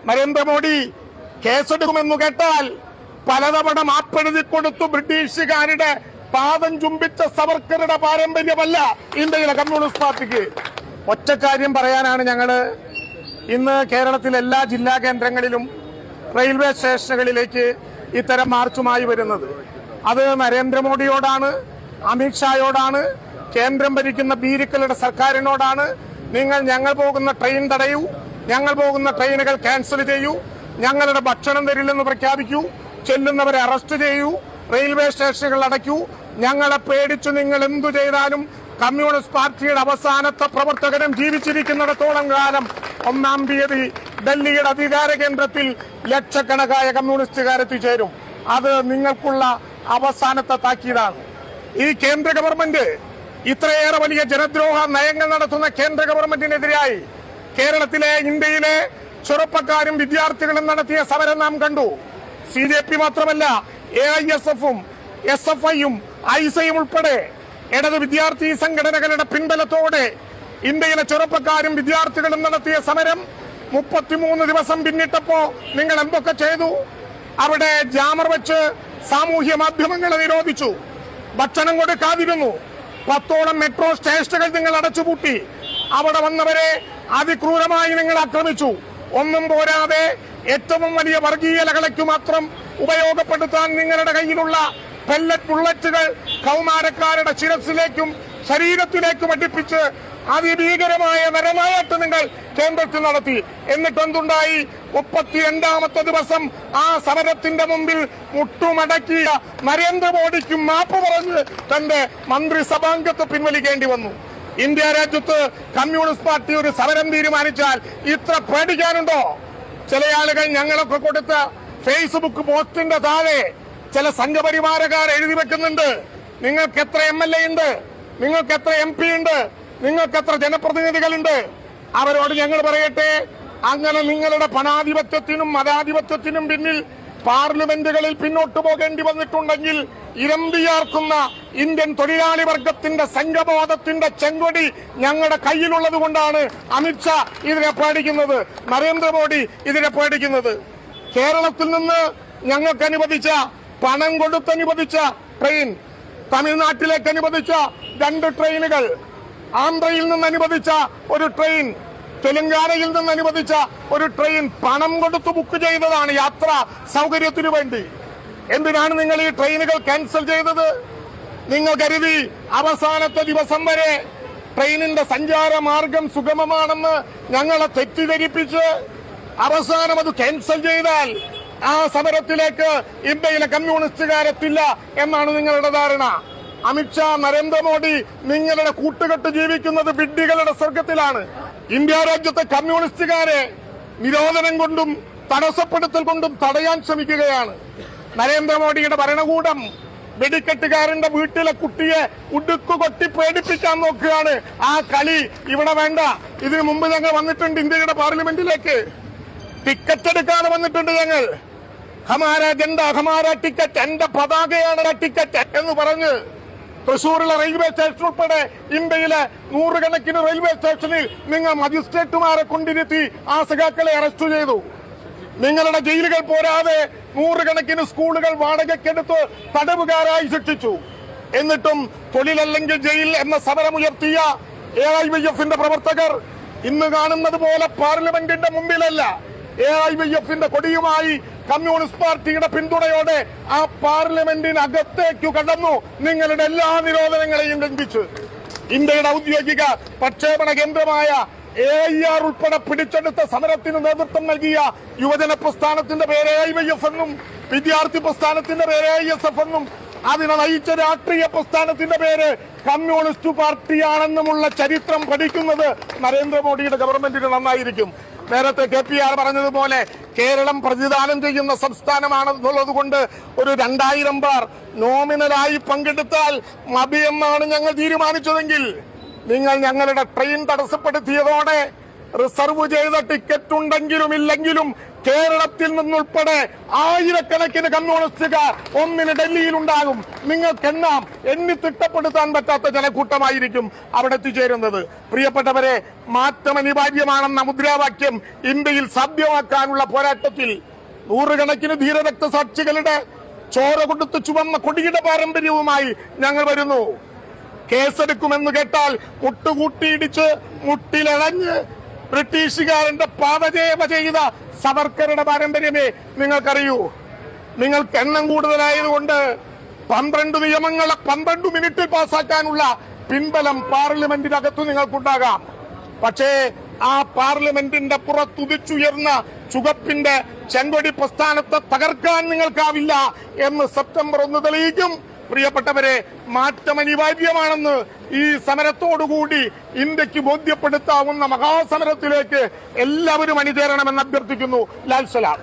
നരേന്ദ്രമോദി കേസെടുക്കുമെന്നു കേട്ടാൽ പലതവണ മാപ്പെഴുതി കൊടുത്തു ബ്രിട്ടീഷുകാരുടെ പാദം ചുംബിച്ച സവർക്കറുടെ പാരമ്പര്യമല്ല ഇന്ത്യയിലെ കമ്മ്യൂണിസ്റ്റ് പാർട്ടിക്ക്. ഒറ്റ കാര്യം പറയാനാണ് ഞങ്ങള് ഇന്ന് കേരളത്തിലെ എല്ലാ ജില്ലാ കേന്ദ്രങ്ങളിലും റെയിൽവേ സ്റ്റേഷനുകളിലേക്ക് ഇത്തരം മാർച്ചുമായി വരുന്നത്. അത് നരേന്ദ്രമോദിയോടാണ്, അമിത്ഷായോടാണ്, കേന്ദ്രം ഭരിക്കുന്ന ബീരിക്കളുടെ സർക്കാരിനോടാണ്. ഞങ്ങൾ പോകുന്ന ട്രെയിൻ തടയൂ, ഞങ്ങൾ പോകുന്ന ട്രെയിനുകൾ ക്യാൻസൽ ചെയ്യൂ, ഞങ്ങളുടെ ഭക്ഷണം തരില്ലെന്ന് പ്രഖ്യാപിക്കൂ, ചെല്ലുന്നവരെ അറസ്റ്റ് ചെയ്യൂ, റെയിൽവേ സ്റ്റേഷനുകൾ അടയ്ക്കൂ. ഞങ്ങളെ പേടിച്ചു നിങ്ങൾ എന്തു ചെയ്താലും കമ്മ്യൂണിസ്റ്റ് പാർട്ടിയുടെ അവസാനത്തെ പ്രവർത്തകരും ജീവിച്ചിരിക്കുന്നിടത്തോളം കാലം 1-ാം തീയതി ഡൽഹിയുടെ അധികാര കേന്ദ്രത്തിൽ ലക്ഷക്കണക്കായ കമ്മ്യൂണിസ്റ്റുകാർ എത്തിച്ചേരും. അത് നിങ്ങൾക്കുള്ള അവസാനത്തെ താക്കീതാണ്. ഈ കേന്ദ്ര ഗവൺമെന്റ് ഇത്രയേറെ വലിയ ജനദ്രോഹ നയങ്ങൾ നടത്തുന്ന കേന്ദ്ര ഗവൺമെന്റിനെതിരായി കേരളത്തിലെ, ഇന്ത്യയിലെ ചെറുപ്പക്കാരും വിദ്യാർത്ഥികളും നടത്തിയ സമരം നാം കണ്ടു. CJP മാത്രമല്ല, AISF-ഉം SFI-യും ഐസയും ഉൾപ്പെടെ ഇടത് വിദ്യാർത്ഥി സംഘടനകളുടെ പിൻബലത്തോടെ ഇന്ത്യയിലെ ചെറുപ്പക്കാരും വിദ്യാർത്ഥികളും നടത്തിയ സമരം 33 ദിവസം പിന്നിട്ടപ്പോ നിങ്ങൾ എന്തൊക്കെ ചെയ്തു? അവിടെ ജാമർ വെച്ച് സാമൂഹ്യ മാധ്യമങ്ങളെ നിരോധിച്ചു, ഭക്ഷണം കൊടുക്കാതിരുന്നു, 10ഓളം മെട്രോ സ്റ്റേഷനുകൾ നിങ്ങൾ അടച്ചുപൂട്ടി, അവിടെ വന്നവരെ അതിക്രൂരമായി നിങ്ങൾ ആക്രമിച്ചു. ഒന്നും പോരാതെ ഏറ്റവും വലിയ വർഗീയ ലഹളയ്ക്കു മാത്രം ഉപയോഗപ്പെടുത്താൻ നിങ്ങളുടെ കയ്യിലുള്ള പെല്ലറ്റ് ബുള്ളറ്റുകൾ കൗമാരക്കാരുടെ ശിരസിലേക്കും ശരീരത്തിലേക്കും അടുപ്പിച്ച് അതിഭീകരമായ നരനായാട്ട് നിങ്ങൾ കേന്ദ്രത്തിൽ നടത്തി. എന്നിട്ട് എന്തുണ്ടായി? 32ാമത്തെ ദിവസം ആ സമരത്തിന്റെ മുമ്പിൽ മുട്ടുമടക്കിയ നരേന്ദ്രമോദിക്ക് മാപ്പ് പറഞ്ഞ് തന്റെ മന്ത്രിസഭാംഗത്തെ പിൻവലിക്കേണ്ടി വന്നു. ഇന്ത്യ രാജ്യത്ത് കമ്മ്യൂണിസ്റ്റ് പാർട്ടി ഒരു സമരം തീരുമാനിച്ചാൽ ഇത്ര പേടിക്കാനുണ്ടോ? ചില ആളുകൾ ഞങ്ങളൊക്കെ കൊടുത്ത ഫേസ്ബുക്ക് പോസ്റ്റിന്റെ താഴെ ചില സംഘപരിവാരക്കാർ എഴുതി വെക്കുന്നുണ്ട്, നിങ്ങൾക്ക് എത്ര MLA ഉണ്ട്, നിങ്ങൾക്ക് എത്ര MP ഉണ്ട്, നിങ്ങൾക്ക് എത്ര ജനപ്രതിനിധികളുണ്ട്. അവരോട് ഞങ്ങൾ പറയട്ടെ, അങ്ങനെ നിങ്ങളുടെ പണാധിപത്യത്തിനും മതാധിപത്യത്തിനും പിന്നിൽ പാർലമെന്റുകളിൽ പിന്നോട്ടു പോകേണ്ടി വന്നിട്ടുണ്ടെങ്കിൽ ഇരമ്പിയാർക്കുന്ന ഇന്ത്യൻ തൊഴിലാളി വർഗത്തിന്റെ സംഘബോധത്തിന്റെ ചെങ്കൊടി ഞങ്ങളുടെ കയ്യിലുള്ളത് കൊണ്ടാണ് അമിത്ഷാ ഇതിനെ പേടിക്കുന്നത്, നരേന്ദ്രമോദി ഇതിനെ പേടിക്കുന്നത്. കേരളത്തിൽ നിന്ന് ഞങ്ങൾക്ക് അനുവദിച്ച, പണം കൊടുത്തനുവദിച്ച ട്രെയിൻ, തമിഴ്നാട്ടിലേക്ക് അനുവദിച്ച 2 ട്രെയിനുകൾ, ആന്ധ്രയിൽ നിന്ന് അനുവദിച്ച ഒരു ട്രെയിൻ, തെലങ്കാനയിൽ നിന്ന് അനുവദിച്ച ഒരു ട്രെയിൻ പണം കൊടുത്ത് ബുക്ക് ചെയ്തതാണ് യാത്രാ സൗകര്യത്തിനു വേണ്ടി. എന്തിനാണ് നിങ്ങൾ ഈ ട്രെയിനുകൾ ക്യാൻസൽ ചെയ്തത്? നിങ്ങൾ കരുതി അവസാനത്തെ ദിവസം വരെ ട്രെയിനിന്റെ സഞ്ചാര മാർഗം സുഗമമാണെന്ന് ഞങ്ങളെ തെറ്റിദ്ധരിപ്പിച്ച് അവസാനം അത് ക്യാൻസൽ ചെയ്താൽ ആ സമരത്തിലേക്ക് ഇന്ത്യയിലെ കമ്മ്യൂണിസ്റ്റുകാരെത്തില്ല എന്നാണ് നിങ്ങളുടെ ധാരണ. അമിത്ഷാ, നരേന്ദ്രമോദി നിങ്ങളുടെ കൂട്ടുകെട്ട് ജീവിക്കുന്നത് വിഡ്ഢികളുടെ സ്വർഗത്തിലാണ്. ഇന്ത്യ രാജ്യത്തെ കമ്മ്യൂണിസ്റ്റുകാരെ നിരോധനം കൊണ്ടും തടസ്സപ്പെടുത്തൽ കൊണ്ടും തടയാൻ ശ്രമിക്കുകയാണ്. നരേന്ദ്രമോദിയുടെ ഭരണകൂടം വെടിക്കെട്ടുകാരന്റെ വീട്ടിലെ കുട്ടിയെ ഉടുക്കുകൊട്ടി പേടിപ്പിക്കാൻ നോക്കുകയാണ്. ആ കളി ഇവിടെ വേണ്ട. ഇതിനു മുമ്പ് ഞങ്ങൾ വന്നിട്ടുണ്ട് ഇന്ത്യയുടെ പാർലമെന്റിലേക്ക്, ടിക്കറ്റ് എടുക്കാതെ വന്നിട്ടുണ്ട് ഞങ്ങൾ. ഹമാര ജണ്ട, ഹമാര ടിക്കറ്റ്, എന്റെ പതാകയാണ് ടിക്കറ്റ് എന്ന് പറഞ്ഞ് തൃശൂരിലെ റെയിൽവേ സ്റ്റേഷൻ ഉൾപ്പെടെ ഇന്ത്യയിലെ 100 കണക്കിന് റെയിൽവേ സ്റ്റേഷനിൽ നിങ്ങൾ മജിസ്ട്രേറ്റുമാരെ കൊണ്ടിരുത്തി ആ സഖാക്കളെ അറസ്റ്റ് ചെയ്തു. നിങ്ങളുടെ ജയിലുകൾ പോരാതെ 100 കണക്കിന് സ്കൂളുകൾ വാടകയ്ക്കെടുത്ത് തടവുകാരായി ശിക്ഷിച്ചു. എന്നിട്ടും തൊഴിലല്ലെങ്കിൽ ജയിൽ എന്ന സമരമുയർത്തിയ AIYF-ന്റെ പ്രവർത്തകർ ഇന്ന് കാണുന്നത് പോലെ പാർലമെന്റിന്റെ മുമ്പിലല്ല, AIYF-ന്റെ കൊടിയുമായി കമ്മ്യൂണിസ്റ്റ് പാർട്ടിയുടെ പിന്തുണയോടെ ആ പാർലമെന്റിനകത്തേക്കു കടന്നു നിങ്ങളുടെ എല്ലാ നിരോധനങ്ങളെയും ലംഘിച്ച്. ഇന്ത്യയുടെ ഔദ്യോഗിക പ്രക്ഷേപണ കേന്ദ്രമായ AIR ഉൾപ്പെടെ പിടിച്ചെടുത്ത സമരത്തിന് നേതൃത്വം നൽകിയ യുവജന പ്രസ്ഥാനത്തിന്റെ പേര് AIYF എന്നും വിദ്യാർത്ഥി പ്രസ്ഥാനത്തിന്റെ പേര് AISF എന്നും അതിനെ നയിച്ച രാഷ്ട്രീയ പ്രസ്ഥാനത്തിന്റെ പേര് കമ്മ്യൂണിസ്റ്റ് പാർട്ടിയാണെന്നുമുള്ള ചരിത്രം പഠിക്കുന്നത് നരേന്ദ്രമോദിയുടെ ഗവൺമെന്റിന് നന്നായിരിക്കും. നേരത്തെ KPR പറഞ്ഞതുപോലെ കേരളം പ്രതിദാനം ചെയ്യുന്ന സംസ്ഥാനമാണെന്നുള്ളത് കൊണ്ട് ഒരു 2000 പേർ നോമിനലായി പങ്കെടുത്താൽ മതിയെന്നാണ് ഞങ്ങൾ തീരുമാനിച്ചതെങ്കിൽ നിങ്ങൾ ഞങ്ങളുടെ ട്രെയിൻ തടസ്സപ്പെടുത്തിയതോടെ റിസർവ് ചെയ്ത ടിക്കറ്റ് ഉണ്ടെങ്കിലും ഇല്ലെങ്കിലും കേരളത്തിൽ നിന്നുൾപ്പെടെ ആയിരക്കണക്കിന് കമ്മ്യൂണിസ്റ്റുകാർ ഒന്നിന് ഡൽഹിയിലുണ്ടാകും. നിങ്ങൾക്കെണ്ണാം, എണ്ണി തിട്ടപ്പെടുത്താൻ പറ്റാത്ത ജനക്കൂട്ടമായിരിക്കും അവിടെ എത്തിച്ചേരുന്നത്. പ്രിയപ്പെട്ടവരെ, മാറ്റം അനിവാര്യമാണെന്ന മുദ്രാവാക്യം ഇന്ത്യയിൽ സാധ്യമാക്കാനുള്ള പോരാട്ടത്തിൽ നൂറുകണക്കിന് ധീരരക്തസാക്ഷികളുടെ ചോര കൊടുത്ത് ചുവന്ന കൊടിയുടെ പാരമ്പര്യവുമായി ഞങ്ങൾ വരുന്നു. കേസെടുക്കുമെന്ന് കേട്ടാൽ മുട്ടുകൂട്ടിയിടിച്ച് മുട്ടിലഴഞ്ഞ് ബ്രിട്ടീഷുകാരന്റെ പാദചേവ ചെയ്ത സവർക്കറുടെ പാരമ്പര്യമേ നിങ്ങൾക്കറിയൂ. നിങ്ങൾക്ക് എണ്ണം കൂടുതലായതുകൊണ്ട് 12 നിയമങ്ങളെ 12 മിനിറ്റിൽ പാസാക്കാനുള്ള പിൻബലം പാർലമെന്റിനകത്ത് നിങ്ങൾക്കുണ്ടാകാം. പക്ഷേ ആ പാർലമെന്റിന്റെ പുറത്തുദിച്ചുയർന്ന ചുവപ്പിന്റെ ചെങ്കൊടി പ്രസ്ഥാനത്തെ തകർക്കാൻ നിങ്ങൾക്കാവില്ല എന്ന് സെപ്റ്റംബർ 1 തെളിയിക്കും. പ്രിയപ്പെട്ടവരെ, മാറ്റം അനിവാര്യമാണെന്ന് ഈ സമരത്തോടുകൂടി ഇന്ത്യക്ക് ബോധ്യപ്പെടുത്താവുന്ന മഹാസമരത്തിലേക്ക് എല്ലാവരും അണിചേരണമെന്ന് അഭ്യർത്ഥിക്കുന്നു. ലാൽ സലാം.